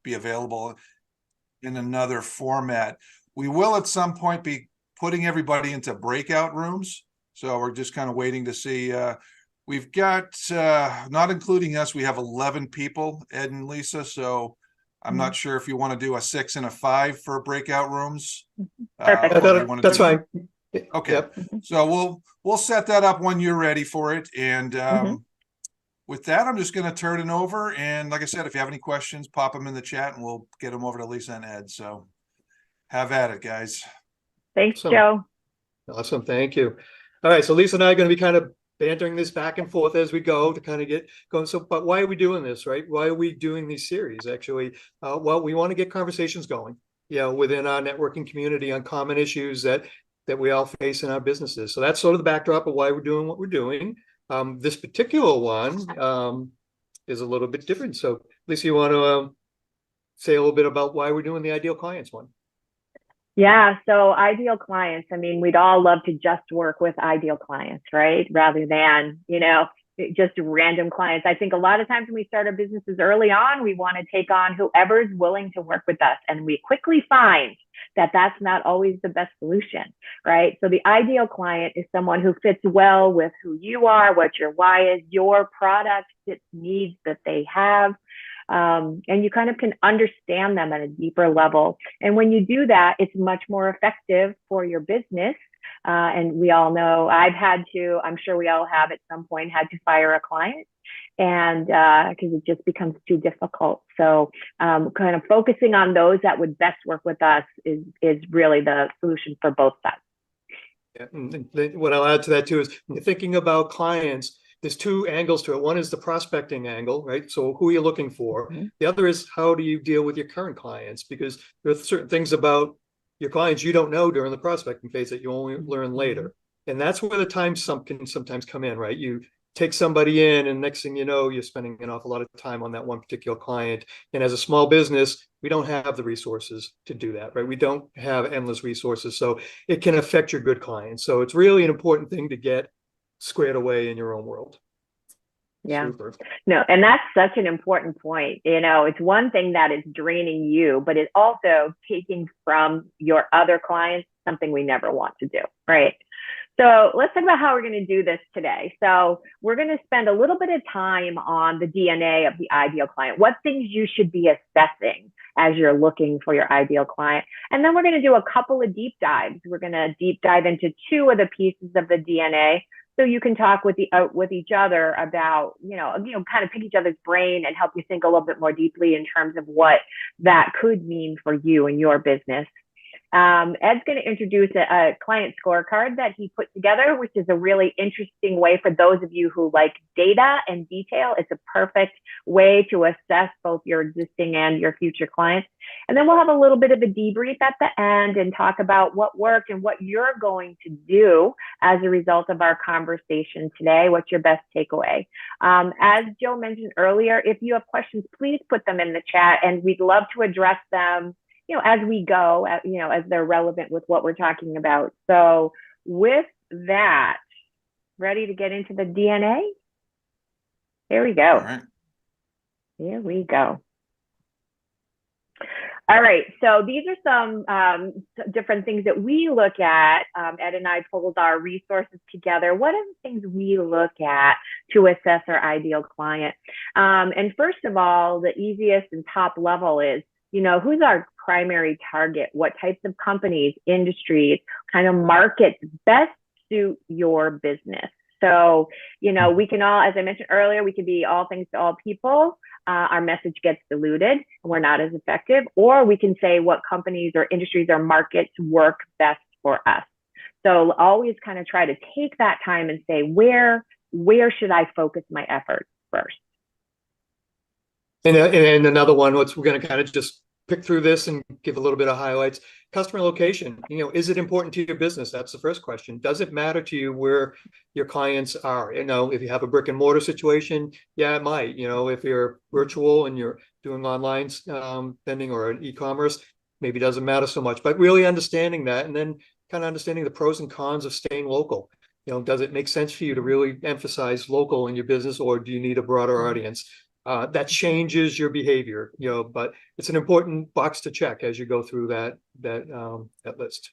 be available in another format. We will at some point be putting everybody into breakout rooms. So we're just kind of waiting to see. We've got, not including us, we have 11 people, Ed and Lisa. So I'm not sure if you want to do a 6 and a 5 for breakout rooms. Perfect. That's fine. Okay. Yep. So we'll set that up when you're ready for it. And with that, I'm just going to turn it over. And like I said, if you have any questions, pop them in the chat and we'll get them over to Lisa and Ed. So have at it, guys. Thanks, Awesome. Joe. Awesome. Thank you. All right. So Lisa and I are going to be kind of bantering this back and forth as we go to kind of get going. So, but why are we doing this, right? Why are we doing these series? Actually, well, we want to get conversations going, within our networking community on common issues that we all face in our businesses. So that's sort of the backdrop of why we're doing what we're doing. This particular one is a little bit different. So, Lisa, you want to say a little bit about why we're doing the Ideal Clients one? Yeah, so ideal clients, I mean, we'd all love to just work with ideal clients, right? Rather than, just random clients. I think a lot of times when we start our businesses early on, we want to take on whoever's willing to work with us. And we quickly find that that's not always the best solution, right? So the ideal client is someone who fits well with who you are, what your why is, your product fits needs that they have. And you kind of can understand them at a deeper level. And when you do that, it's much more effective for your business. And we all know I'm sure we all have at some point had to fire a client, and because it just becomes too difficult. So kind of focusing on those that would best work with us is really the solution for both sides. Yeah, and what I'll add to that too is when you're thinking about clients, there's two angles to it. One is the prospecting angle, right? So who are you looking for? The other is how do you deal with your current clients? Because there are certain things about your clients you don't know during the prospecting phase that you only learn later. And that's where the time can sometimes come in, right? You take somebody in and next thing you know, you're spending an awful lot of time on that one particular client. And as a small business, we don't have the resources to do that, right? We don't have endless resources. So it can affect your good clients. So it's really an important thing to get squared away in your own world. Yeah. Super. No, and that's such an important point. It's one thing that is draining you, but it's also taking from your other clients something we never want to do, right? So let's talk about how we're going to do this today. So we're going to spend a little bit of time on the DNA of the ideal client, what things you should be assessing as you're looking for your ideal client. And then we're going to do a couple of deep dives. We're going to deep dive into two of the pieces of the DNA, so you can talk with each other about, kind of pick each other's brain and help you think a little bit more deeply in terms of what that could mean for you and your business. Ed's going to introduce a client scorecard that he put together, which is a really interesting way for those of you who like data and detail. It's a perfect way to assess both your existing and your future clients. And then we'll have a little bit of a debrief at the end and talk about what worked and what you're going to do as a result of our conversation today. What's your best takeaway? As Joe mentioned earlier, if you have questions, please put them in the chat and we'd love to address them as we go, as they're relevant with what we're talking about. So with that, ready to get into the DNA? Here we go. All right. Here we go. All right, so these are some different things that we look at. Ed and I pulled our resources together. What are the things we look at to assess our ideal client? And first of all, the easiest and top level is, who's our primary target? What types of companies, industries, kind of markets best suit your business? So, we can all, as I mentioned earlier, we can be all things to all people. Our message gets diluted and we're not as effective. Or we can say what companies or industries or markets work best for us. So always kind of try to take that time and say, where should I focus my efforts first? And another one, we're going to kind of just pick through this and give a little bit of highlights. Customer location, is it important to your business? That's the first question. Does it matter to you where your clients are? If you have a brick and mortar situation, yeah, it might. If you're virtual and you're doing online vending or an e-commerce, maybe it doesn't matter so much. But really understanding that and then kind of understanding the pros and cons of staying local. Does it make sense for you to really emphasize local in your business, or do you need a broader audience? that changes your behavior, but it's an important box to check as you go through that list.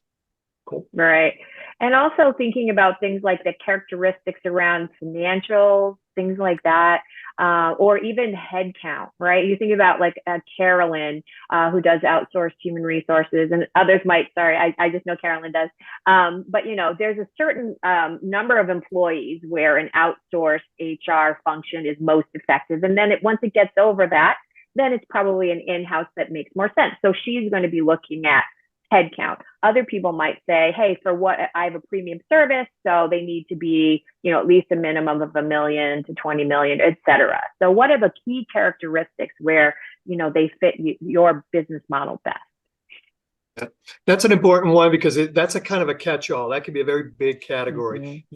Cool. Right. And also thinking about things like the characteristics around financials, things like that, or even headcount, right? You think about like Carolyn, who does outsourced human resources, and others might, sorry, I just know Carolyn does. But, there's a certain number of employees where an outsourced HR function is most effective. And then once it gets over that, then it's probably an in-house that makes more sense. So she's going to be looking at headcount. Other people might say, hey, for what I have a premium service, so they need to be, at least a minimum of $1 million to 20 million, et cetera. So what are the key characteristics where, they fit your business model best? That's an important one because that's a kind of a catch-all. That could be a very big category.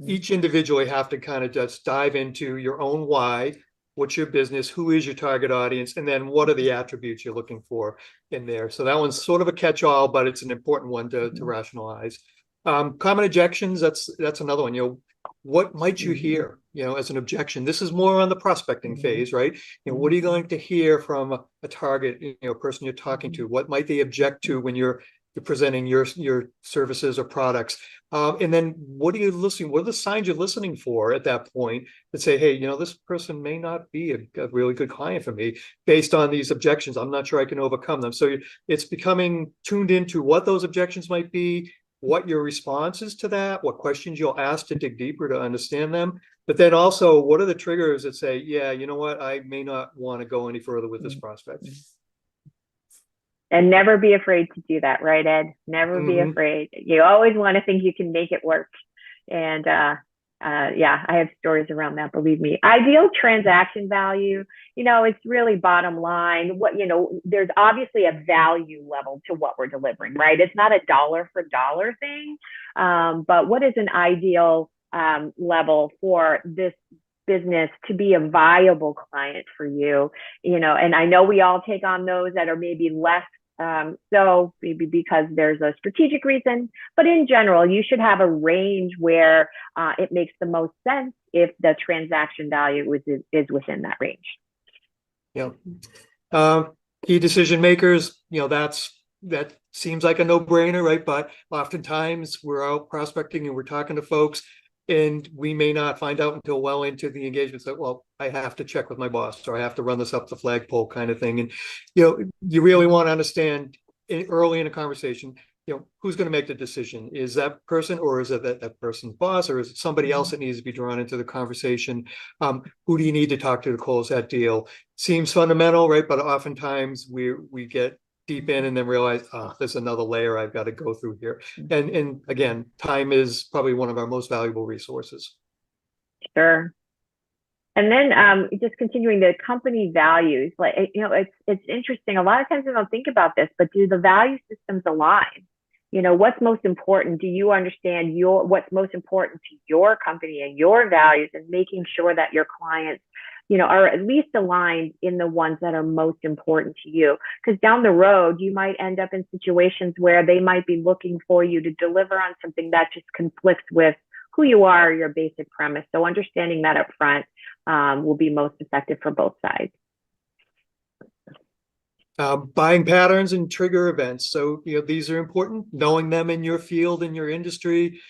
Each individually have to kind of just dive into your own why. What's your business? Who is your target audience? And then what are the attributes you're looking for in there? So that one's sort of a catch-all, but it's an important one to rationalize. Common objections, that's another one. What might you hear, as an objection? This is more on the prospecting phase, right? What are you going to hear from a target, person you're talking to? What might they object to when you're presenting your services or products? And then what are you listening? What are the signs you're listening for at that point that say, hey, this person may not be a really good client for me based on these objections. I'm not sure I can overcome them. So it's becoming tuned into what those objections might be, what your response is to that, what questions you'll ask to dig deeper to understand them. But then also, what are the triggers that say, yeah, you know what, I may not want to go any further with this prospect. And never be afraid to do that, right, Ed? Never be afraid. You always want to think you can make it work. And yeah, I have stories around that, believe me. Ideal transaction value, it's really bottom line. There's obviously a value level to what we're delivering, right? It's not a dollar for dollar thing. But what is an ideal level for this business to be a viable client for you? And I know we all take on those that are maybe less so maybe because there's a strategic reason, but in general, you should have a range where it makes the most sense if the transaction value is within that range. Yeah. Key decision makers, that seems like a no-brainer, right? But oftentimes we're out prospecting and we're talking to folks, and we may not find out until well into the engagement that, well, I have to check with my boss, or I have to run this up the flagpole kind of thing. And, you really want to understand early in a conversation, who's going to make the decision? Is that person, or is it that person's boss, or is it somebody else that needs to be drawn into the conversation? Who do you need to talk to close that deal? Seems fundamental, right? But oftentimes we get deep in and then realize, there's another layer I've got to go through here. And again, time is probably one of our most valuable resources. Sure. And then just continuing the company values, like, it's interesting. A lot of times we don't think about this, but do the value systems align? What's most important? Do you understand what's most important to your company and your values, and making sure that your clients are at least aligned in the ones that are most important to you? Because down the road, you might end up in situations where they might be looking for you to deliver on something that just conflicts with who you are, your basic premise. So understanding that up front will be most effective for both sides. Buying patterns and trigger events. So, these are important, knowing them in your field, in your industry.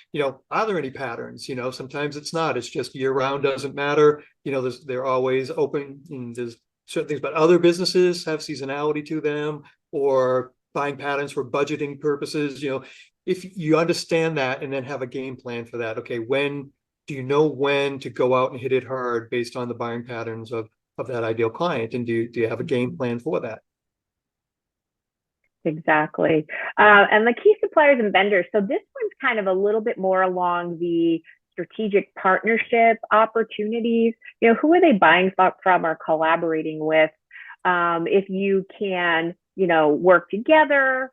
Are there any patterns? Sometimes it's not, it's just year round doesn't matter. They're always open, and there's certain things, but other businesses have seasonality to them, or buying patterns for budgeting purposes. If you understand that and then have a game plan for that, okay, when do you know when to go out and hit it hard based on the buying patterns of that ideal client? And do you have a game plan for that? Exactly. And the key suppliers and vendors. So this one's kind of a little bit more along the strategic partnership opportunities. Who are they buying from or collaborating with? If you can, work together,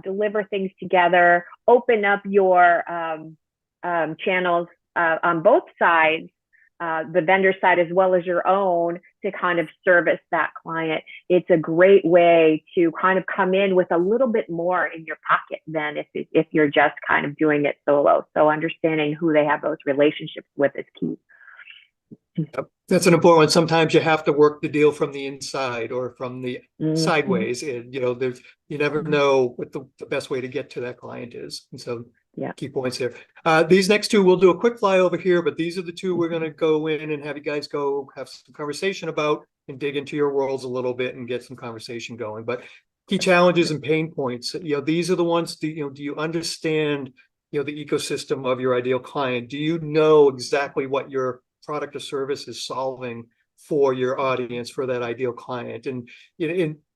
deliver things together, open up your channels on both sides, the vendor side as well as your own, to kind of service that client. It's a great way to kind of come in with a little bit more in your pocket than if you're just kind of doing it solo. So understanding who they have those relationships with is key. That's an important one. Sometimes you have to work the deal from the inside or from the Mhm. sideways. And, you never know what the best way to get to that client is. And so Yeah. key points there. These next two, we'll do a quick flyover here, but these are the two we're going to go in and have you guys go have some conversation about and dig into your worlds a little bit and get some conversation going. But key challenges and pain points, these are the ones, do you understand, the ecosystem of your ideal client? Do you know exactly what your product or service is solving for your audience, for that ideal client? And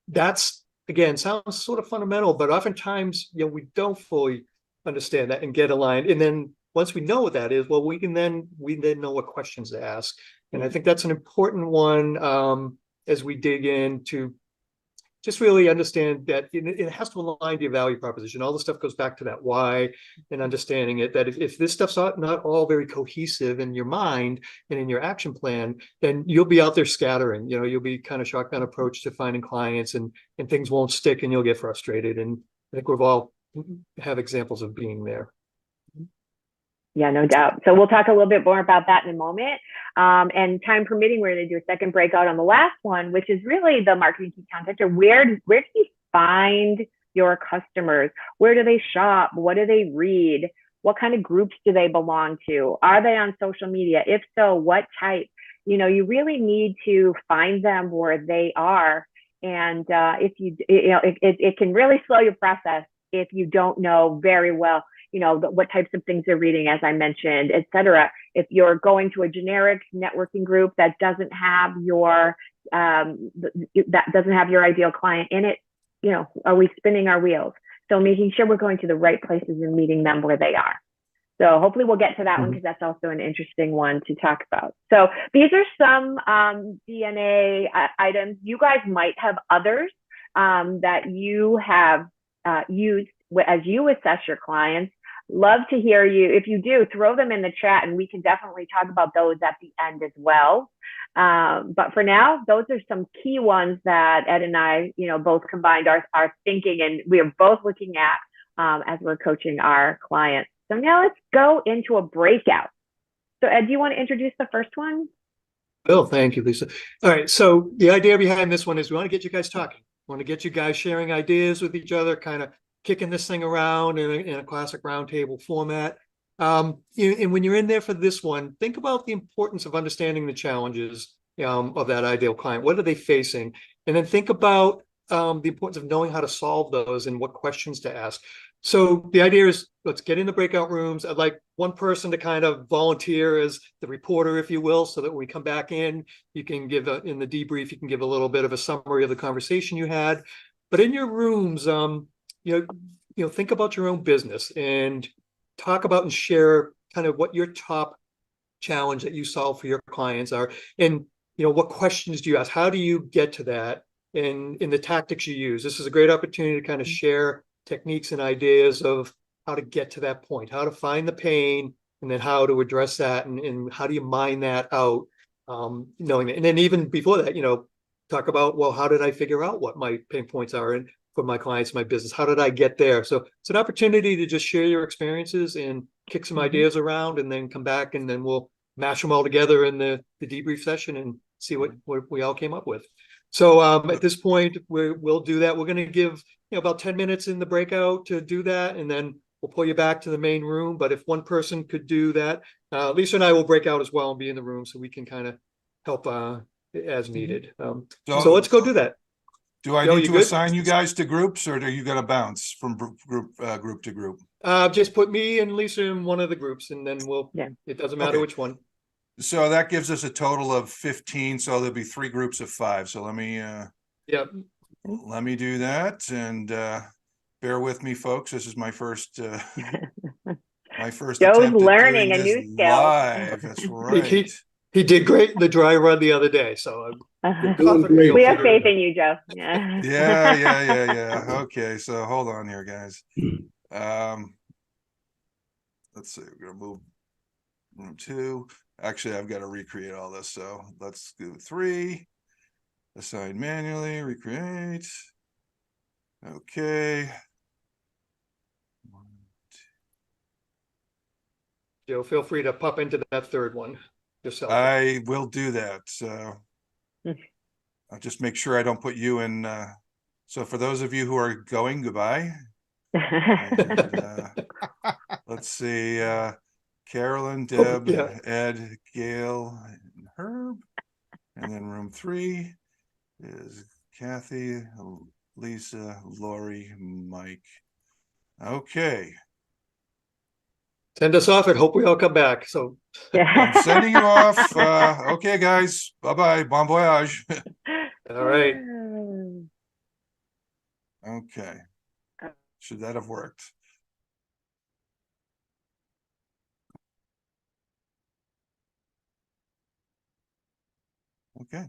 that's, again, sounds sort of fundamental, but oftentimes, we don't fully understand that and get aligned. And then once we know what that is, well, we then know what questions to ask. And I think that's an important one as we dig into just really understand that it has to align to your value proposition. All the stuff goes back to that why and understanding it, that if this stuff's not all very cohesive in your mind and in your action plan, then you'll be out there scattering. You'll be kind of shotgun approach to finding clients and things won't stick and you'll get frustrated. And I think we've all have examples of being there. Yeah, no doubt. So we'll talk a little bit more about that in a moment. And time permitting, we're going to do a second breakout on the last one, which is really the marketing key contactor. Where do you find your customers? Where do they shop? What do they read? What kind of groups do they belong to? Are they on social media? If so, what type? You really need to find them where they are. And if it can really slow your process if you don't know very well, what types of things they're reading, as I mentioned, et cetera. If you're going to a generic networking group that doesn't have your ideal client in it, are we spinning our wheels? So making sure we're going to the right places and meeting them where they are. So hopefully we'll get to that one because that's also an interesting one to talk about. So these are some DNA items. You guys might have others that you have used as you assess your clients. Love to hear you. If you do, throw them in the chat and we can definitely talk about those at the end as well. But for now, those are some key ones that Ed and I, both combined our thinking and we are both looking at as we're coaching our clients. So now let's go into a breakout. So Ed, do you want to introduce the first one? Oh, thank you, Lisa. All right. So the idea behind this one is we want to get you guys talking. We want to get you guys sharing ideas with each other, kind of kicking this thing around in a classic roundtable format. And when you're in there for this one, think about the importance of understanding the challenges of that ideal client. What are they facing? And then think about the importance of knowing how to solve those and what questions to ask. So the idea is, let's get in the breakout rooms. I'd like one person to kind of volunteer as the reporter, if you will, so that when we come back in, you can give in the debrief, you can give a little bit of a summary of the conversation you had. But in your rooms, think about your own business and talk about and share kind of what your top challenge that you solve for your clients are. And, what questions do you ask? How do you get to that? And in the tactics you use. This is a great opportunity to kind of share techniques and ideas of how to get to that point, how to find the pain, and then how to address that, and how do you mine that out, knowing that. And then even before that, talk about, well, how did I figure out what my pain points are and for my clients, my business, how did I get there? So it's an opportunity to just share your experiences and kick some ideas around, and then come back and then we'll mash them all together in the debrief session and see what we all came up with. So at this point, we'll do that. We're going to give about 10 minutes in the breakout to do that, and then we'll pull you back to the main room. But if one person could do that, Lisa and I will break out as well and be in the room so we can kind of help as needed. So let's go do that. Do I need to assign you guys to groups, or are you going to bounce from group to group? Just put me and Lisa in one of the groups, and then it doesn't matter which one. So that gives us a total of 15. So there'll be 3 groups of 5. So let me do that, and bear with me, folks. This is my first Joe's learning a new skill. Live. That's right. He did great in the dry run the other day. So we have faith in you, Joe. Yeah. Okay, so hold on here, guys. Let's see. We're gonna move room 2. Actually, I've got to recreate all this. So let's do 3. Assign manually. Recreate. Okay. Joe, feel free to pop into that third one. yourself. I will do that. So I'll just make sure I don't put you in. So for those of you who are going, goodbye. And, let's see, Carolyn, Deb, yeah. Ed, Gail, and Herb. And then room 3 is Kathy, Lisa, Lori, Mike. Okay. Send us off and hope we all come back. So I'm sending you off. Okay, guys. Bye-bye. Bon voyage. all right. Okay. Should that have worked? Okay.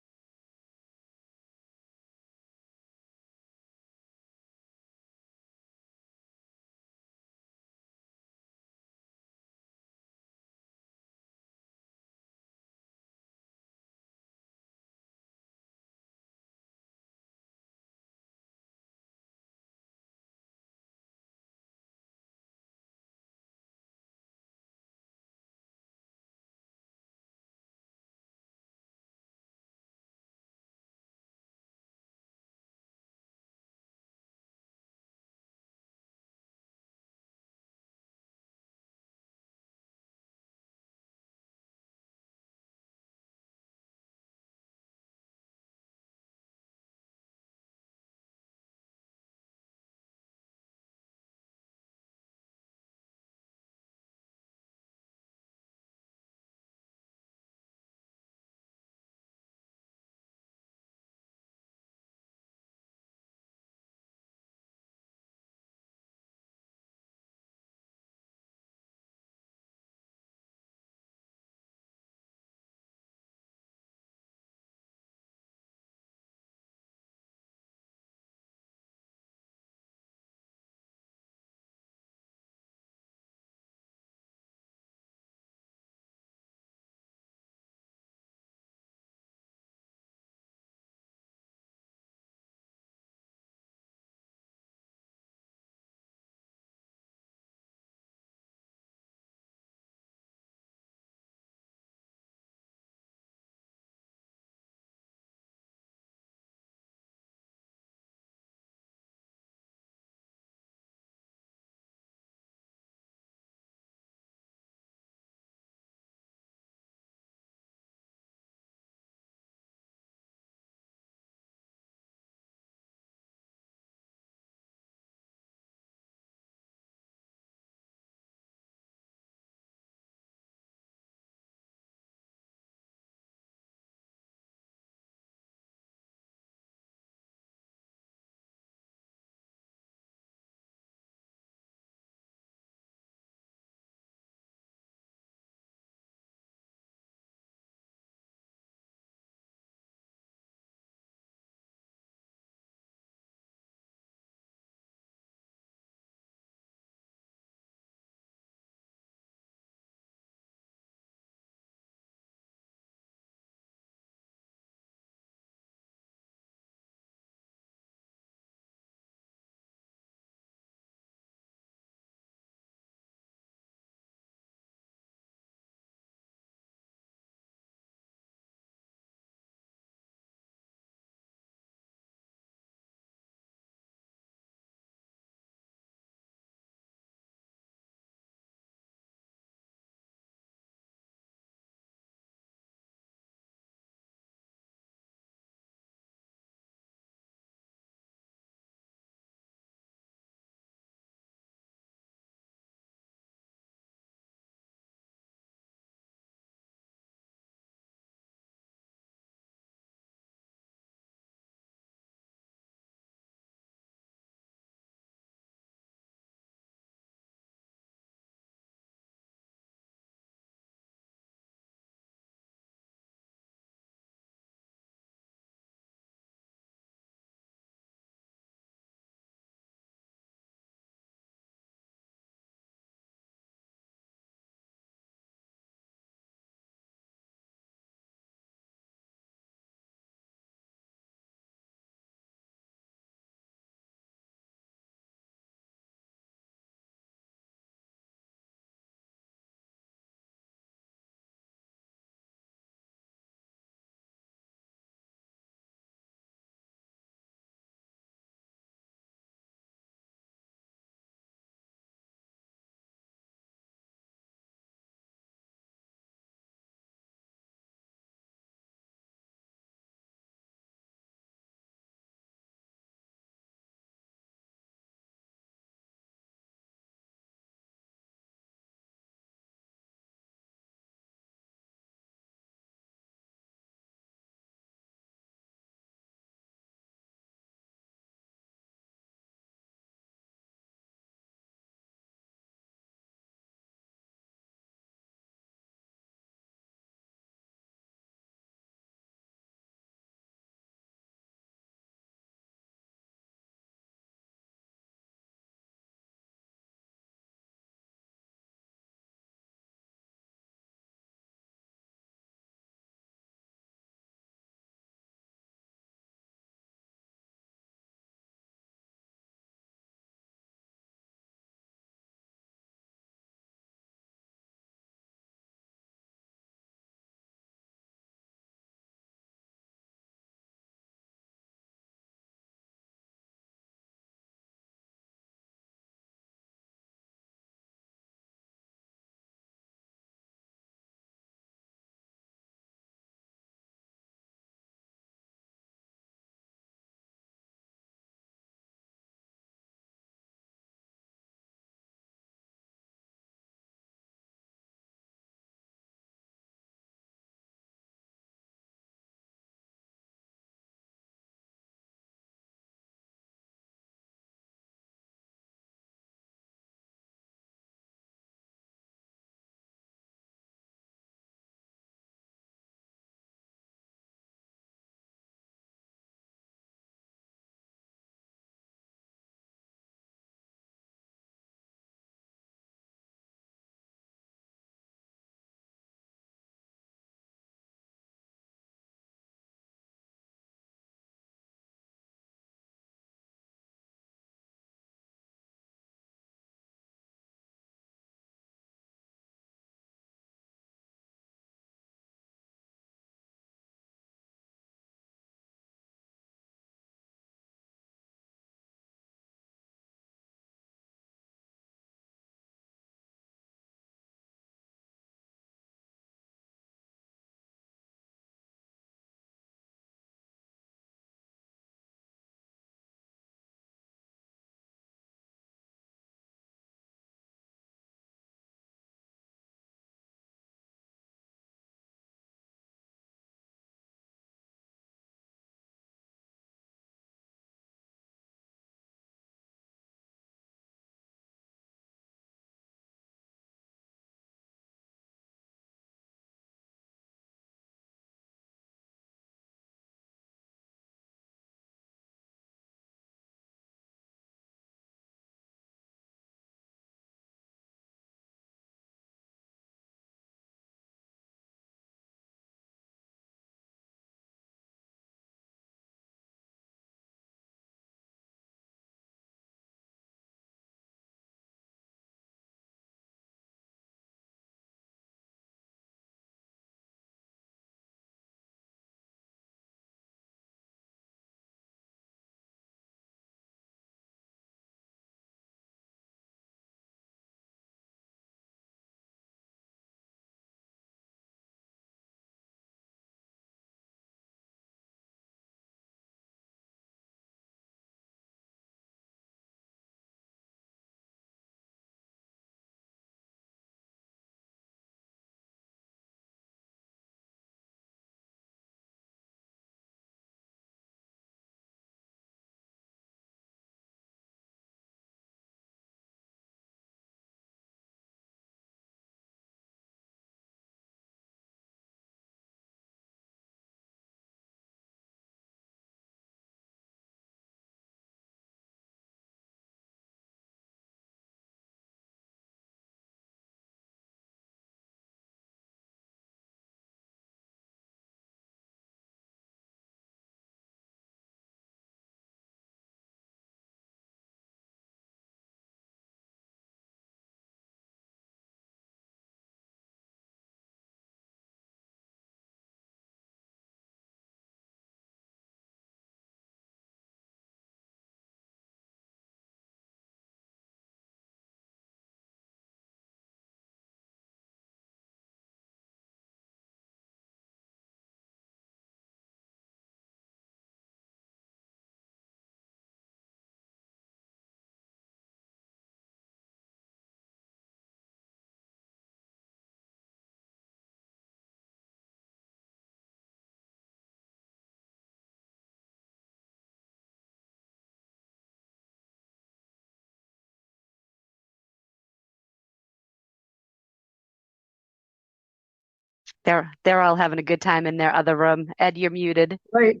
They're all having a good time in their other room. Ed, you're muted. Right.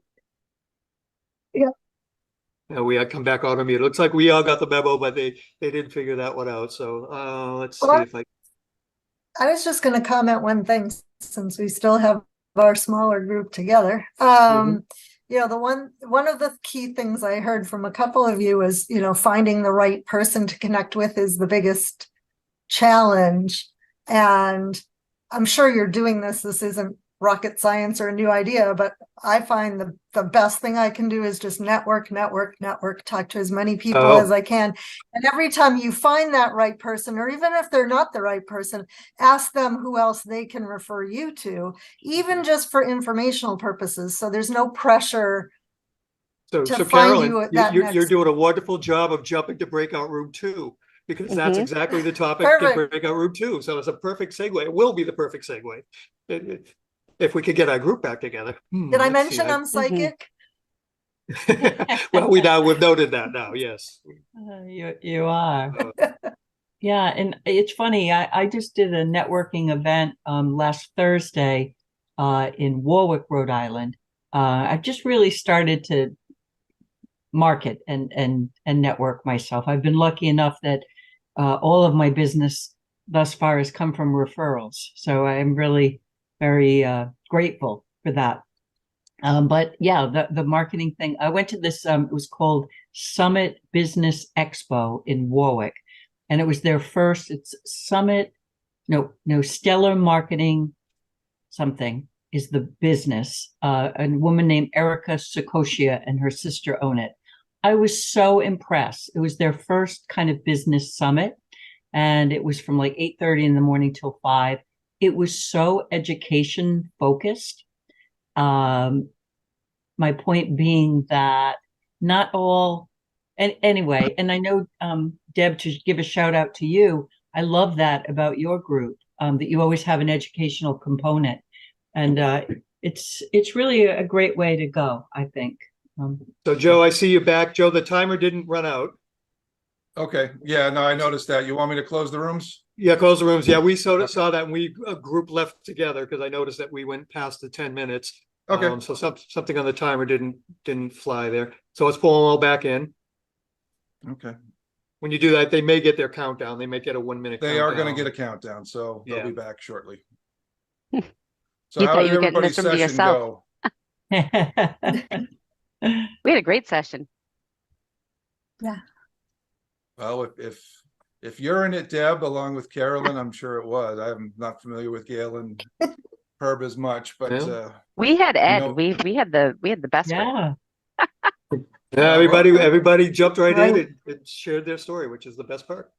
Yeah, we had come back on mute. It looks like we all got the memo, but they didn't figure that one out. So let's see Well, if I was just going to comment one thing since we still have our smaller group together. You know, one of the key things I heard from a couple of you is, you know, finding the right person to connect with is the biggest challenge. And I'm sure you're doing this. This isn't rocket science or a new idea, but I find the best thing I can do is just network, talk to as many people as I can. And every time you find that right person, or even if they're not the right person, ask them who else they can refer you to, even just for informational purposes. So there's no pressure so to find Carolyn, you at that you're next. doing a wonderful job of jumping to breakout room 2, because that's exactly the topic in Perfect. breakout room 2. So it's a perfect segue. It will be the perfect segue. If we could get our group back together. Did I mention I'm psychic? Well, we've noted that now. Yes. You are. Yeah, and it's funny. I just did a networking event last Thursday in Warwick, Rhode Island. I've just really started to market and network myself. I've been lucky enough that all of my business thus far has come from referrals. So I am really very grateful for that. But yeah, the marketing thing, I went to this, it was called Summit Business Expo in Warwick. And it was their first, it's Summit, no, Stellar Marketing something is the business. A woman named Erica Secoshia and her sister own it. I was so impressed. It was their first kind of business summit. And it was from like 8:30 in the morning till 5. It was so education focused. My point being that not all, and anyway, and I know, Deb, to give a shout out to you, I love that about your group, that you always have an educational component. And it's really a great way to go, I think. So Joe, I see you back. Joe, the timer didn't run out. Okay, yeah, no, I noticed that. You want me to close the rooms? Yeah, close the rooms. Yeah, we saw that, and we a group left together because I noticed that we went past the 10 minutes. Okay. So something on the timer didn't fly there. So let's pull them all back in. Okay. When you do that, they may get their countdown. They may get a 1 minute. They are going to get a countdown, so they'll Yeah. be back shortly. You So how thought did you were getting everybody's this room to session yourself. go? We had a great session. Well, if you're in it, Deb, along with Carolyn, I'm sure it was. I'm not familiar with Gail and Herb as much, but Yeah. We had Ed. know- We had the best one. Yeah. Yeah, everybody jumped right in and shared their story, which is the best part.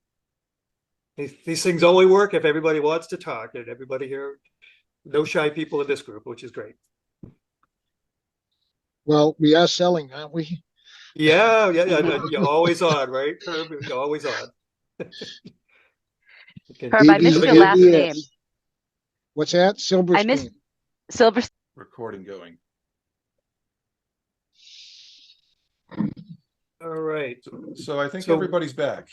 These things only work if everybody wants to talk, and everybody here, no shy people in this group, which is great. Well, we are selling, aren't we? Yeah. You're always on, right? Herb, you're always on. Okay. Herb, I missed your last name. What's that? Silver I missed- Screen. Silver. recording going. All right. So I think So- everybody's back.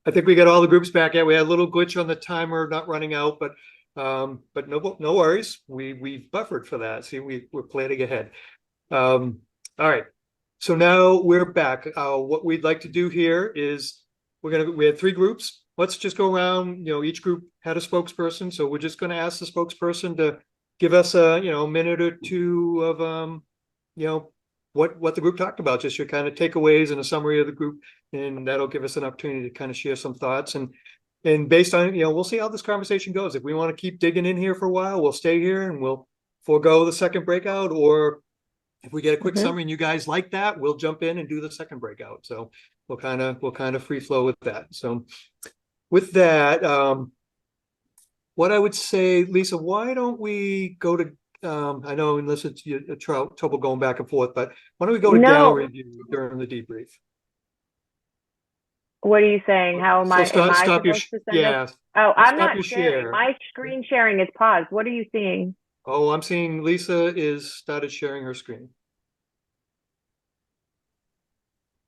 I think we got all the groups back. Yeah, we had a little glitch on the timer not running out, but no worries. We buffered for that. See, we're planning ahead. All right. So now we're back. What we'd like to do here is we had 3 groups. Let's just go around, each group had a spokesperson. So we're just going to ask the spokesperson to give us a minute or two of, what the group talked about, just your kind of takeaways and a summary of the group. And that'll give us an opportunity to kind of share some thoughts. And based on, we'll see how this conversation goes. If we want to keep digging in here for a while, we'll stay here and we'll forego the second breakout. Or if we get a quick summary and you guys like that, we'll jump in and do the second breakout. So we'll kind of free flow with that. So with that, what I would say, Lisa, why don't we go to, I know unless it's trouble going back and forth, but why don't we go to gallery view during the debrief? What are you saying? How am I? So Am I stop your, supposed to send it? yeah. Oh, I'm stop not your sharing. share. My screen sharing is paused. What are you seeing? Oh, I'm seeing Lisa is started sharing her screen.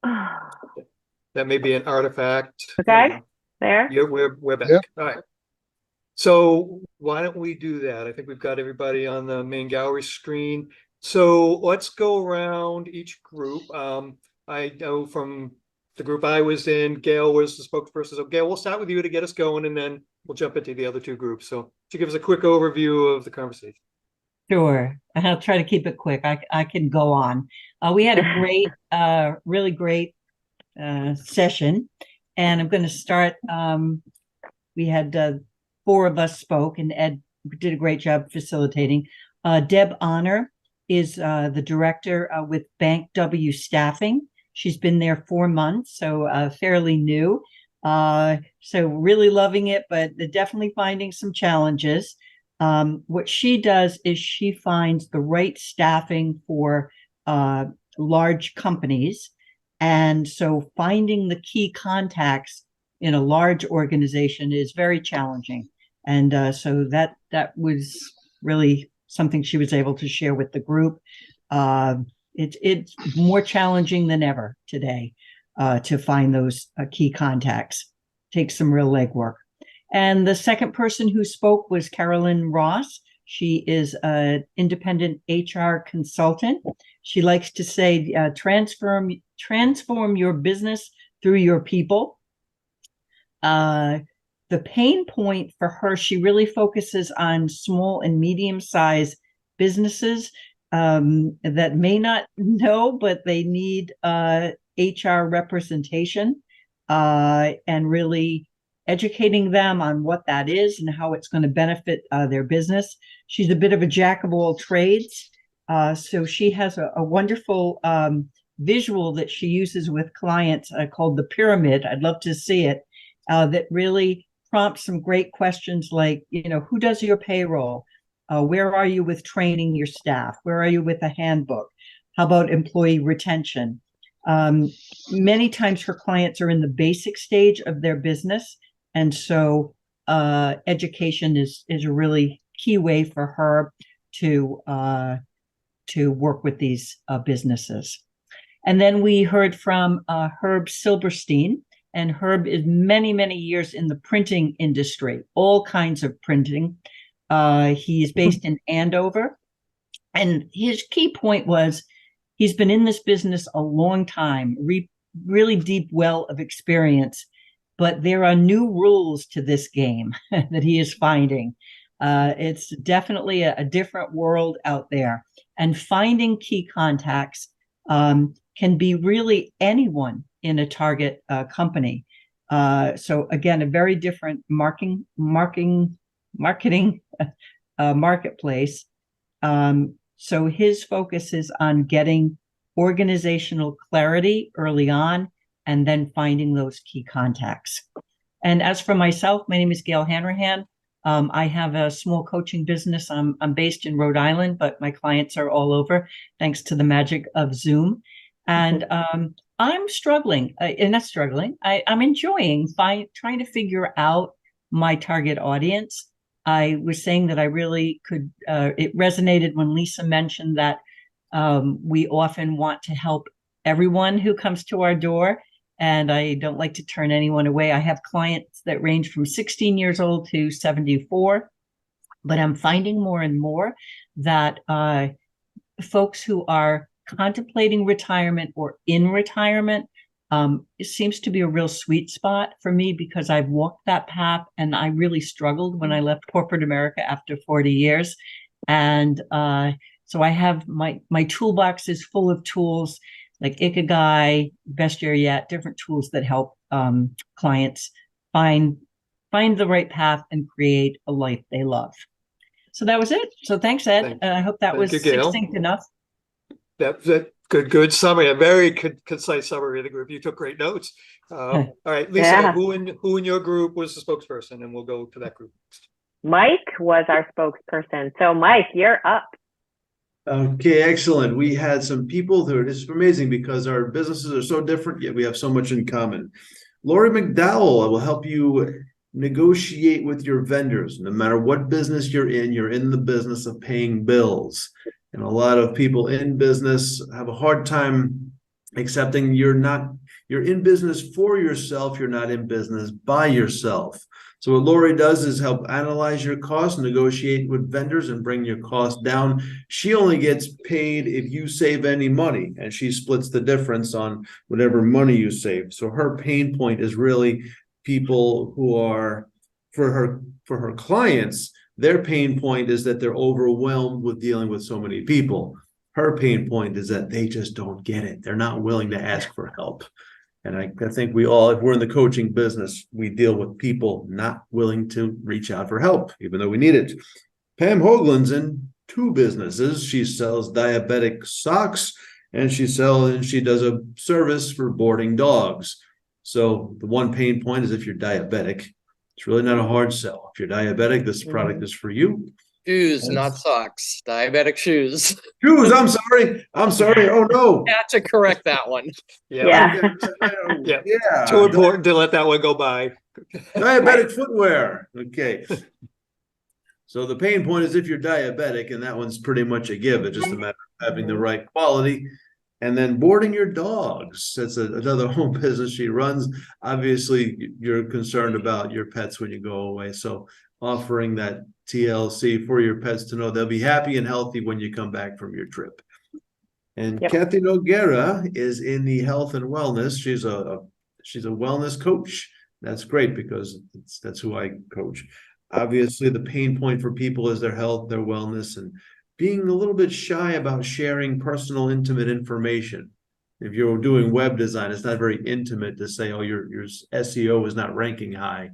That may be an artifact. Okay, there. We're back. Yep. All right. So why don't we do that? I think we've got everybody on the main gallery screen. So let's go around each group. I know from the group I was in, Gail was the spokesperson. So Gail, we'll start with you to get us going, and then we'll jump into the other two groups. So to give us a quick overview of the conversation. Sure. I'll try to keep it quick. I can go on. We had a great, really great session, and I'm going to start. We had 4 of us spoke, and Ed did a great job facilitating. Deb Honor is the director with Bank W Staffing. She's been there 4 months, so fairly new. So really loving it, but definitely finding some challenges. What she does is she finds the right staffing for large companies. And so finding the key contacts in a large organization is very challenging. And so that was really something she was able to share with the group. It's more challenging than ever today to find those key contacts. Takes some real legwork. And the second person who spoke was Carolyn Ross. She is an independent HR consultant. She likes to say, transform your business through your people. The pain point for her, she really focuses on small and medium-sized businesses that may not know, but they need HR representation and really educating them on what that is and how it's going to benefit their business. She's a bit of a jack of all trades. So she has a wonderful visual that she uses with clients called the pyramid. I'd love to see it. That really prompts some great questions like, who does your payroll? Where are you with training your staff? Where are you with a handbook? How about employee retention? Many times her clients are in the basic stage of their business. And so education is a really key way for her to work with these businesses. And then we heard from Herb Silberstein. And Herb is many, many years in the printing industry, all kinds of printing. He is based in Andover. And his key point was he's been in this business a long time, really deep well of experience. But there are new rules to this game that he is finding. It's definitely a different world out there. And finding key contacts can be really anyone in a target company. So again, a very different marketing marketplace. So his focus is on getting organizational clarity early on and then finding those key contacts. And as for myself, my name is Gail Hanrahan. I have a small coaching business. I'm based in Rhode Island, but my clients are all over thanks to the magic of Zoom. And I'm struggling, and not struggling. I'm enjoying trying to figure out my target audience. I was saying that I really could, it resonated when Lisa mentioned that we often want to help everyone who comes to our door, and I don't like to turn anyone away. I have clients that range from 16 years old to 74, but I'm finding more and more that folks who are contemplating retirement or in retirement, it seems to be a real sweet spot for me because I've walked that path and I really struggled when I left corporate America after 40 years. And so I have my toolbox is full of tools like Ikigai, Best Year Yet, different tools that help clients find the right path and create a life they love. So that was it. So thanks, Ed. I hope that was succinct enough. That good summary, a very concise summary of the group. You took great notes. All right, Lisa, Yeah. who in your group was the spokesperson, and we'll go to that group next. Mike was our spokesperson. So Mike, you're up. Okay, excellent. We had some people who this is amazing because our businesses are so different, yet we have so much in common. Lori McDowell will help you negotiate with your vendors. No matter what business you're in the business of paying bills. And a lot of people in business have a hard time accepting you're not You're in business for yourself. You're not in business by yourself. So what Lori does is help analyze your costs, negotiate with vendors, and bring your costs down. She only gets paid if you save any money, and she splits the difference on whatever money you save. So her pain point is really people who are, for her clients, their pain point is that they're overwhelmed with dealing with so many people. Her pain point is that they just don't get it. They're not willing to ask for help. And I think we all, if we're in the coaching business, we deal with people not willing to reach out for help, even though we need it. Pam Hoagland's in two businesses. She sells diabetic socks, and she does a service for boarding dogs. So the one pain point is if you're diabetic, it's really not a hard sell. If you're diabetic, this product is for you. Shoes, not socks. Diabetic shoes. Shoes, I'm sorry. Oh no. Had to correct that one. Yeah. Yeah. Too important to let that one go by. Diabetic footwear. Okay. So the pain point is if you're diabetic, and that one's pretty much a give. It's just a matter of having the right quality. And then boarding your dogs. That's another home business she runs. Obviously, you're concerned about your pets when you go away. So offering that TLC for your pets to know they'll be happy and healthy when you come back from your trip. And Yep. Kathy Noguera is in the health and wellness. She's a wellness coach. That's great because that's who I coach. Obviously, the pain point for people is their health, their wellness, and being a little bit shy about sharing personal, intimate information. If you're doing web design, it's not very intimate to say, oh, your SEO is not ranking high.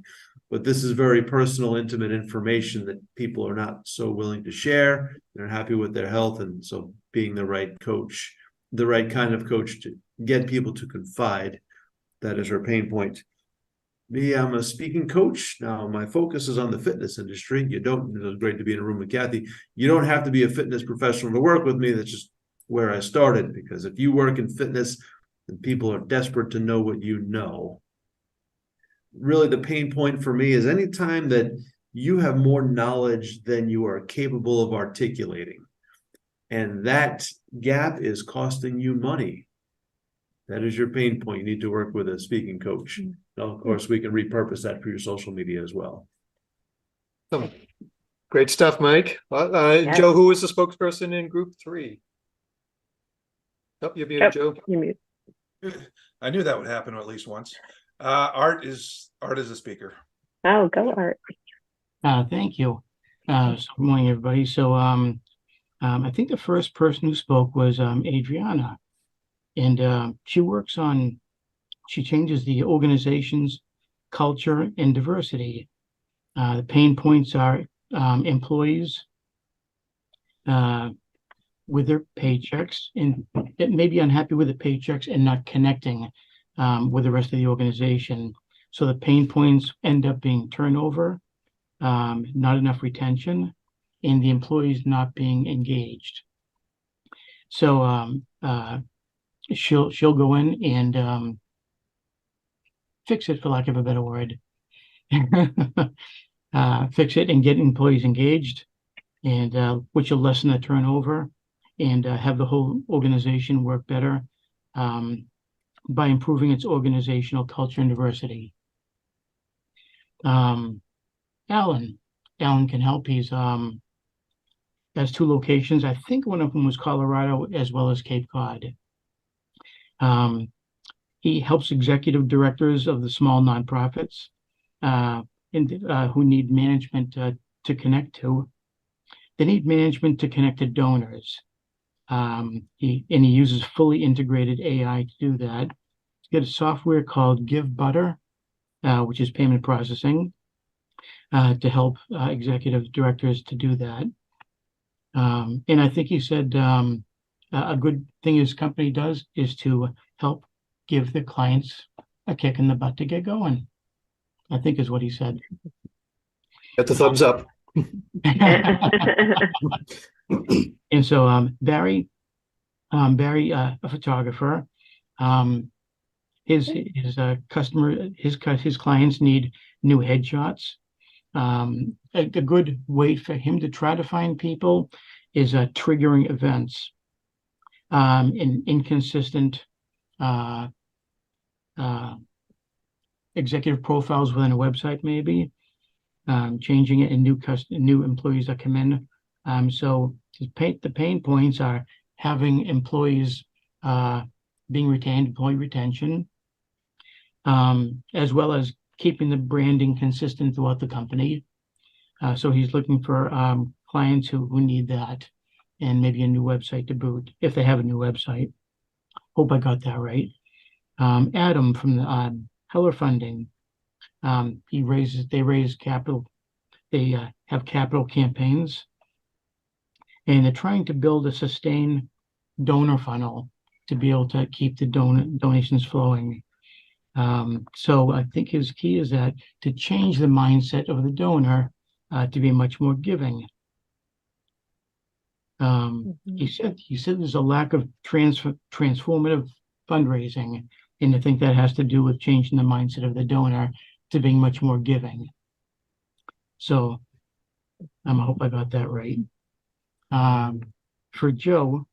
But this is very personal, intimate information that people are not so willing to share. They're happy with their health. And so being the right coach, the right kind of coach to get people to confide, that is her pain point. Me, I'm a speaking coach. Now, my focus is on the fitness industry. It was great to be in a room with Kathy. You don't have to be a fitness professional to work with me. That's just where I started, because if you work in fitness, then people are desperate to know what you know. Really, the pain point for me is anytime that you have more knowledge than you are capable of articulating, and that gap is costing you money. That is your pain point. You need to work with a speaking coach. Now, of course, we can repurpose that for your social media as well. Great stuff, Mike. Joe, who is the spokesperson in group 3? Oh, you're muted, Joe. You mute. I knew that would happen at least once. Art is a speaker. Oh, go Art. Thank you. So good morning, everybody. So I think the first person who spoke was Adriana. And she changes the organization's culture and diversity. The pain points are employees with their paychecks, and it may be unhappy with the paychecks and not connecting with the rest of the organization. So the pain points end up being turnover, not enough retention, and the employees not being engaged. So she'll go in and fix it, for lack of a better word. Fix it and get employees engaged, and which will lessen the turnover and have the whole organization work better by improving its organizational culture and diversity. Alan can help. He's has 2 locations. I think one of them was Colorado as well as Cape Cod. He helps executive directors of the small nonprofits who need management to connect to. They need management to connect to donors. He uses fully integrated AI to do that. He's got a software called Give Butter, which is payment processing, to help executive directors to do that. And I think he said a good thing his company does is to help give the clients a kick in the butt to get going, I think is what he said. Got the thumbs up. And so Barry, a photographer, his clients need new headshots. A good way for him to try to find people is triggering events, and inconsistent executive profiles within a website, maybe changing it in new employees that come in. So the pain points are having employees being retained, employee retention, as well as keeping the branding consistent throughout the company. So he's looking for clients who need that, and maybe a new website to boot if they have a new website. Hope I got that right. Adam from the Heller Funding, they raise capital. They have capital campaigns, and they're trying to build a sustained donor funnel to be able to keep the donations flowing. So I think his key is that to change the mindset of the donor to be much more giving. He said there's a lack of transformative fundraising, and I think that has to do with changing the mindset of the donor to being much more giving. So I hope I got that right. For Joe,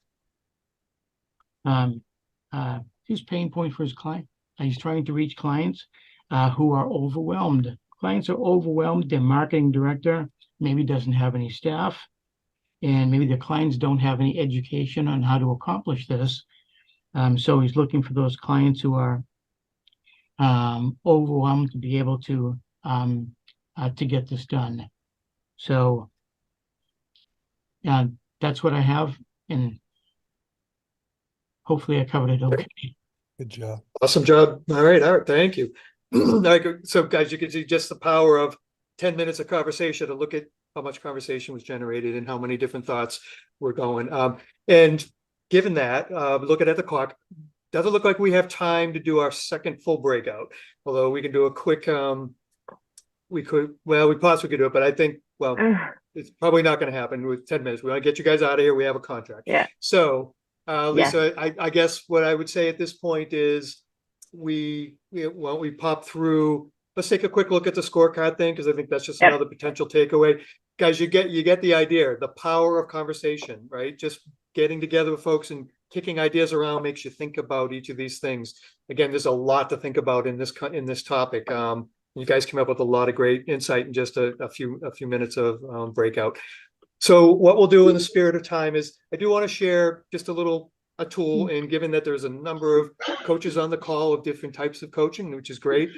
his pain point for his client, he's trying to reach clients who are overwhelmed. Clients are overwhelmed. Their marketing director maybe doesn't have any staff, and maybe the clients don't have any education on how to accomplish this. So he's looking for those clients who are overwhelmed to be able to get this done. So that's what I have, and hopefully I covered it okay. Good job. Awesome job. All right. Thank you. All right, so guys, you can see just the power of 10 minutes of conversation to look at how much conversation was generated and how many different thoughts were going. And given that, looking at the clock, doesn't look like we have time to do our second full breakout, although we can do a quick, we possibly could do it, but I think, well, it's probably not going to happen with 10 minutes. We want to get you guys out of here. We have a contract. Yeah. So, Lisa, I guess what I would say at this point is we pop through, let's take a quick look at the scorecard thing, because I think that's just another potential takeaway. Guys, you get the idea, the power of conversation, right? Just getting together with folks and kicking ideas around makes you think about each of these things. Again, there's a lot to think about in this topic. You guys came up with a lot of great insight in just a few minutes of breakout. So what we'll do in the spirit of time is I do want to share just a tool, and given that there's a number of coaches on the call of different types of coaching, which is great.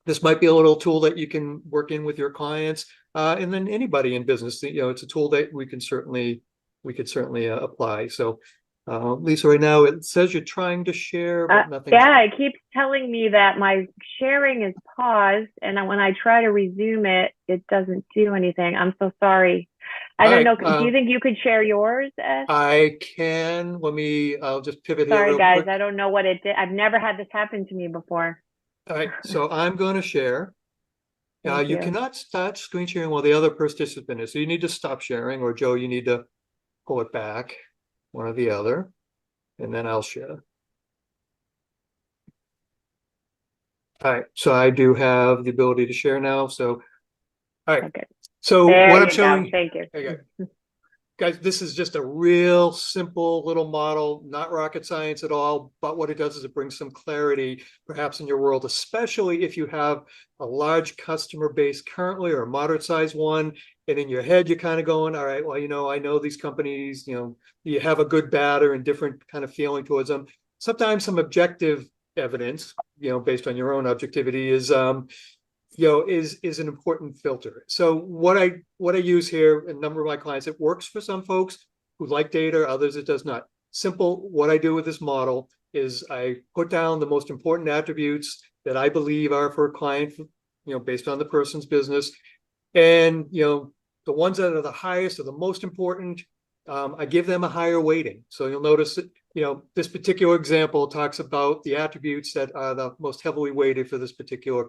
This might be a little tool that you can work in with your clients, and then anybody in business. It's a tool that we could certainly apply. So Lisa, right now it says you're trying to share, but nothing. Yeah, it keeps telling me that my sharing is paused, and when I try to resume it, it doesn't do anything. I'm so sorry. I don't know. Do you think you could share yours, Ed? I can. I'll just pivot here. Sorry, real guys. quick. I don't know what it did. I've never had this happen to me before. All right. So I'm going to share. You cannot start screen sharing while the other participant is. So you need to stop sharing, or Joe, you need to pull it back, one or the other, and then I'll share. All right. So I do have the ability to share now. So, all right. Okay. So there what I'm showing, go. Thank you. Okay. Guys, this is just a real simple little model, not rocket science at all, but what it does is it brings some clarity perhaps in your world, especially if you have a large customer base currently or a moderate sized one, and in your head you're kind of going, all right, well, I know these companies, you have a good, bad, or indifferent kind of feeling towards them. Sometimes some objective evidence, based on your own objectivity is an important filter. So what I use here, a number of my clients, it works for some folks who like data, others it does not. Simple, what I do with this model is I put down the most important attributes that I believe are for a client, based on the person's business. And, the ones that are the highest or the most important, I give them a higher weighting. So you'll notice that, this particular example talks about the attributes that are the most heavily weighted for this particular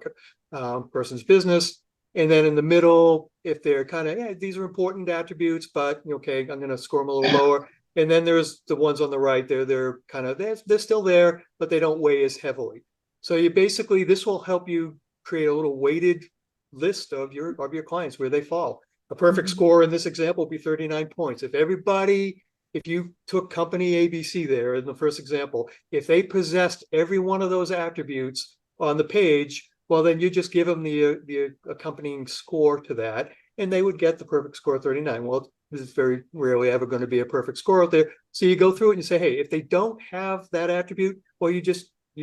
person's business. And then in the middle, if they're kind of, these are important attributes, but okay, I'm going to score them a little lower. And then there's the ones on the right, they're kind of, they're still there, but they don't weigh as heavily. So this will help you create a little weighted list of your clients where they fall. A perfect score in this example would be 39 points. If everybody if you took company ABC there in the first example, if they possessed every one of those attributes on the page, well, then you just give them the accompanying score to that, and they would get the perfect score 39. Well, this is very rarely ever going to be a perfect score out there. So you go through it and you say, hey, if they don't have that attribute, well, you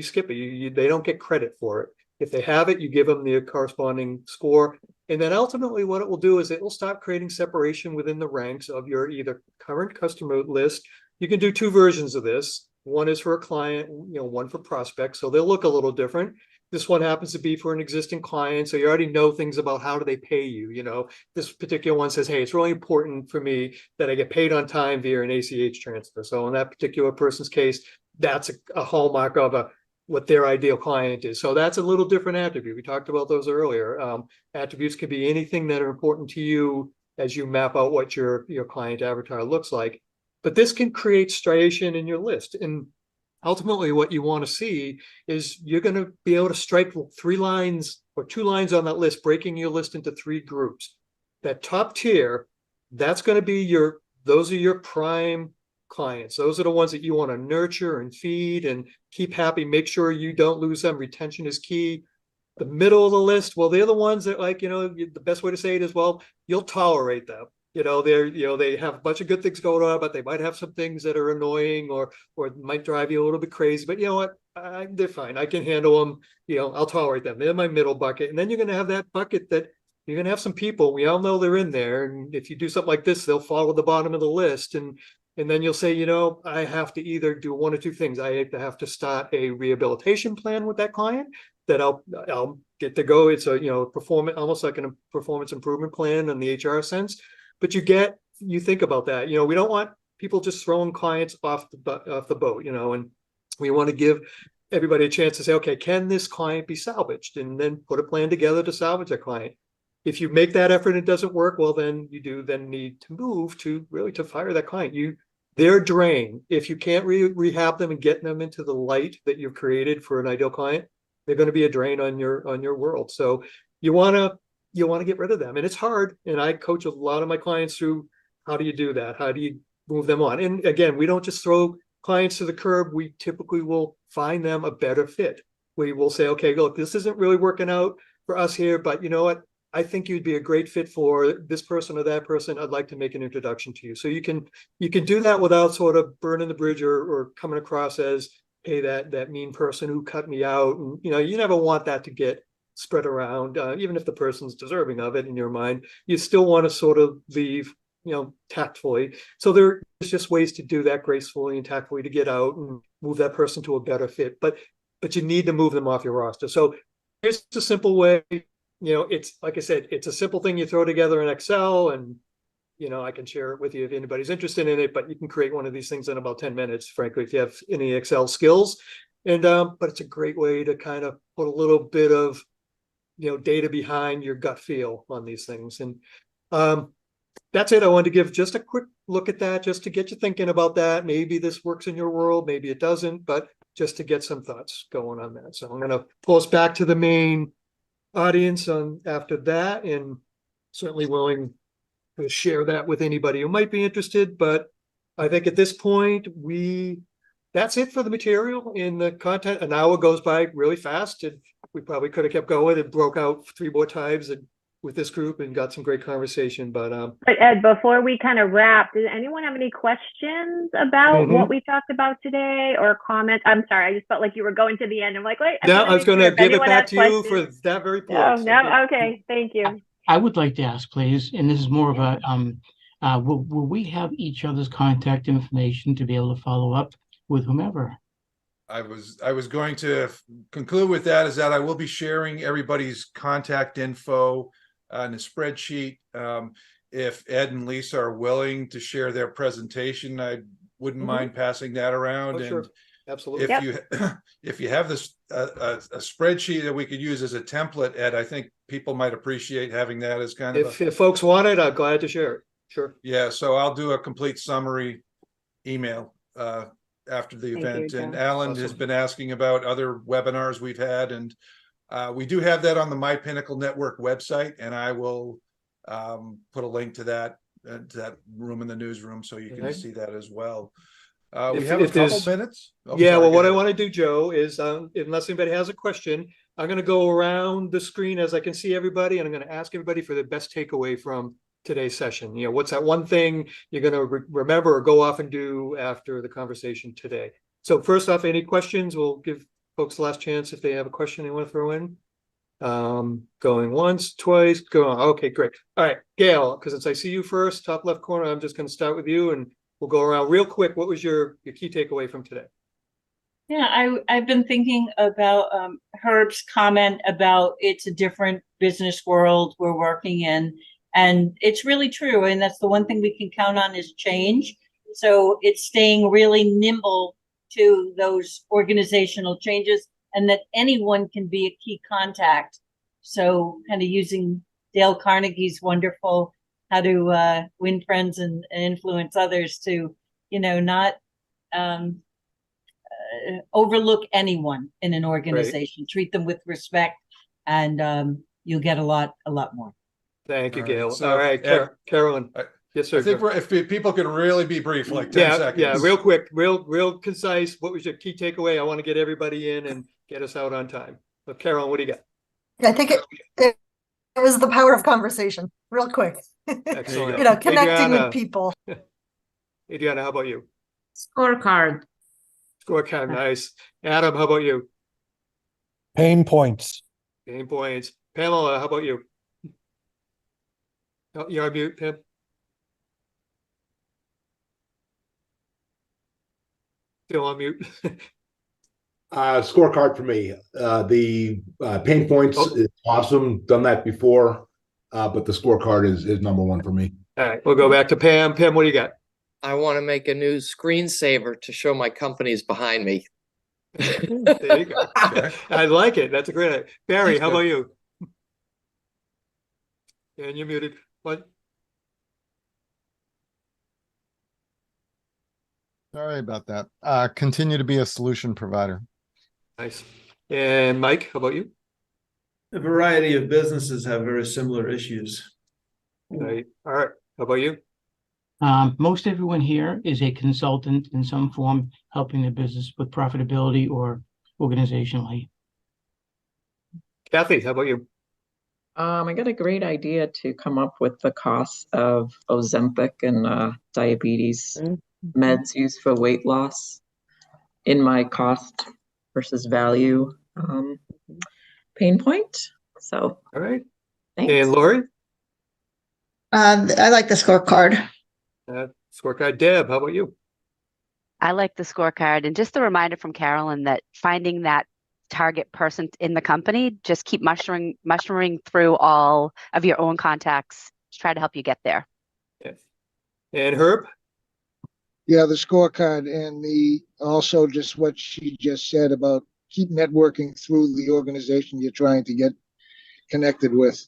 skip it. They don't get credit for it. If they have it, you give them the corresponding score. And then ultimately what it will do is it will start creating separation within the ranks of your either current customer list. You can do two versions of this. One is for a client, one for prospects. So they'll look a little different. This one happens to be for an existing client. So you already know things about how do they pay you. This particular one says, hey, it's really important for me that I get paid on time via an ACH transfer. So in that particular person's case, that's a hallmark of what their ideal client is. So that's a little different attribute. We talked about those earlier. Attributes can be anything that are important to you as you map out what your client avatar looks like. But this can create striation in your list. And ultimately what you want to see is you're going to be able to strike 3 lines or 2 lines on that list, breaking your list into 3 groups. That top tier, that's going to be those are your prime clients. Those are the ones that you want to nurture and feed and keep happy. Make sure you don't lose them. Retention is key. The middle of the list, well, they're the ones that the best way to say it is, well, you'll tolerate them. They have a bunch of good things going on, but they might have some things that are annoying or might drive you a little bit crazy. But you know what? They're fine. I can handle them. I'll tolerate them. They're my middle bucket. And then you're going to have that bucket that you're going to have some people. We all know they're in there. And if you do something like this, they'll fall at the bottom of the list. And then you'll say, I have to either do one or two things. I have to start a rehabilitation plan with that client that I'll get to go. It's a, performance, almost like a performance improvement plan in the HR sense. But you think about that. We don't want people just throwing clients off the boat, and we want to give everybody a chance to say, okay, can this client be salvaged? And then put a plan together to salvage that client. If you make that effort and it doesn't work, well, then you do then need to move to fire that client. They're drain. If you can't rehab them and get them into the light that you've created for an ideal client, they're going to be a drain on your world. So you want to get rid of them, and it's hard. And I coach a lot of my clients through how do you do that? How do you move them on? And again, we don't just throw clients to the curb. We typically will find them a better fit. We will say, okay, look, this isn't really working out for us here, but you know what? I think you'd be a great fit for this person or that person. I'd like to make an introduction to you. So you can do that without sort of burning the bridge or coming across as, hey, that mean person who cut me out. And you never want that to get spread around, even if the person's deserving of it in your mind. You still want to sort of leave, tactfully. So there's just ways to do that gracefully and tactfully to get out and move that person to a better fit. But you need to move them off your roster. So here's a simple way. It's like I said, it's a simple thing you throw together in Excel, and I can share it with you if anybody's interested in it, but you can create one of these things in about 10 minutes, frankly, if you have any Excel skills. And but it's a great way to kind of put a little bit of data behind your gut feel on these things. And that's it. I wanted to give just a quick look at that, just to get you thinking about that. Maybe this works in your world, maybe it doesn't, but just to get some thoughts going on that. So I'm going to pull us back to the main audience after that, and certainly willing to share that with anybody who might be interested. But I think at this point that's it for the material in the content. An hour goes by really fast, and we probably could have kept going and broke out 3 more times with this group and got some great conversation. But Ed, before we kind of wrap, does anyone have any questions about what we talked about today or comments? I'm sorry, I just felt like you were going to the end. I'm like, wait. No, I was going to give it back to you for that very point. No, okay, thank you. I would like to ask, please, and this is more of a, will we have each other's contact information to be able to follow up with whomever? I was going to conclude with that, is that I will be sharing everybody's contact info on a spreadsheet. If Ed and Lisa are willing to share their presentation, I wouldn't mind passing that around. Sure. Absolutely. If you have this a spreadsheet that we could use as a template, Ed, I think people might appreciate having that as kind of if folks want it, I'm glad to share it. Sure. Yeah, so I'll do a complete summary email after the event. And Alan has been asking about other webinars we've had, and we do have that on the My Pinnacle Network website, and I will put a link to that that room in the newsroom, so you can Okay. see that as well. We If- have a if couple there's- minutes. Oh, Yeah, sorry, well, go what I ahead. want to do, Joe, is unless anybody has a question, I'm going to go around the screen as I can see everybody, and I'm going to ask everybody for the best takeaway from today's session. You know, what's that one thing you're going to remember or go off and do after the conversation today? So first off, any questions? We'll give folks the last chance if they have a question they want to throw in. Going once, twice, going. Okay, great. All right, Gail, because since I see you first, top left corner, I'm just going to start with you, and we'll go around real quick. What was your key takeaway from today? Yeah, I've been thinking about Herb's comment about it's a different business world we're working in. And it's really true. And that's the one thing we can count on is change. So it's staying really nimble to those organizational changes and that anyone can be a key contact. So kind of using Dale Carnegie's wonderful how to win friends and influence others to, you know, not overlook anyone in an organization, treat them with respect, and you'll get a lot more. Thank you, All right, Gail. so, All right, Ed, Carolyn. Yes, sir. I think if people can really be brief, like 10 seconds. Yeah, real quick, real concise. What was your key takeaway? I want to get everybody in and get us out on time. So Carolyn, what do you got? I think it was the power of conversation, real quick. Excellent. You know, connecting Adriana. with people. Adriana, how about you? Scorecard. Scorecard, nice. Adam, how about you? Pain points. Game points. Pamela, how about you? Oh, you're on mute, Pam. Still on mute. Scorecard for me. The pain points is awesome. Done that before, but the scorecard is number one for me. All right, we'll go back to Pam. Pam, what do you got? I want to make a new screensaver to show my companies behind me. There you go. I like it. That's a great idea. Barry, how about you? And you're muted. What? Sorry about that. Continue to be a solution provider. Nice. And Mike, how about you? A variety of businesses have very similar issues. Right. All right. How about you? Most everyone here is a consultant in some form, helping the business with profitability or organizationally. Kathy, how about you? I got a great idea to come up with the costs of Ozempic and diabetes meds used for weight loss in my cost versus value pain point. So, all right. Thanks. And Lori? I like the scorecard. Scorecard. Deb, how about you? I like the scorecard. And just a reminder from Carolyn that finding that target person in the company, just keep mushrooming through all of your own contacts to try to help you get there. Yes. And Herb? Yeah, the scorecard and also just what she just said about keep networking through the organization you're trying to get connected with.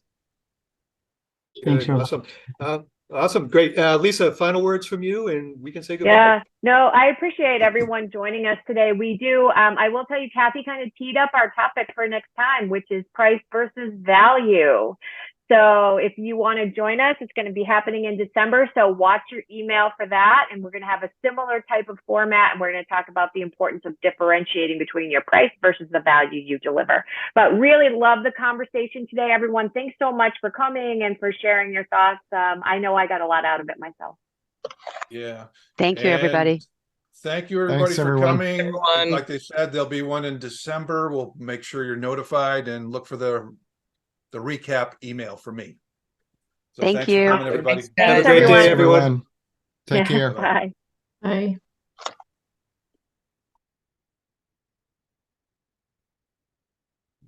Thanks, Good. Herb. Awesome. Awesome. Great. Lisa, final words from you and we can say goodbye. Yeah, no, I appreciate everyone joining us today. We do. I will tell you, Kathy kind of teed up our topic for next time, which is price versus value. So if you want to join us, it's going to be happening in December. So watch your email for that. And we're going to have a similar type of format. And we're going to talk about the importance of differentiating between your price versus the value you deliver. But really love the conversation today, everyone. Thanks so much for coming and for sharing your thoughts. I know I got a lot out of it myself. Yeah. Thank you, everybody. Thank you, everybody, Thanks, for everyone. coming. Everyone. Like they said, there'll be one in December. We'll make sure you're notified and look for the recap email from me. So Thank thanks you. for coming, everybody. Have a Thanks, great everyone. day, everyone. Take Yeah, care. bye. Bye.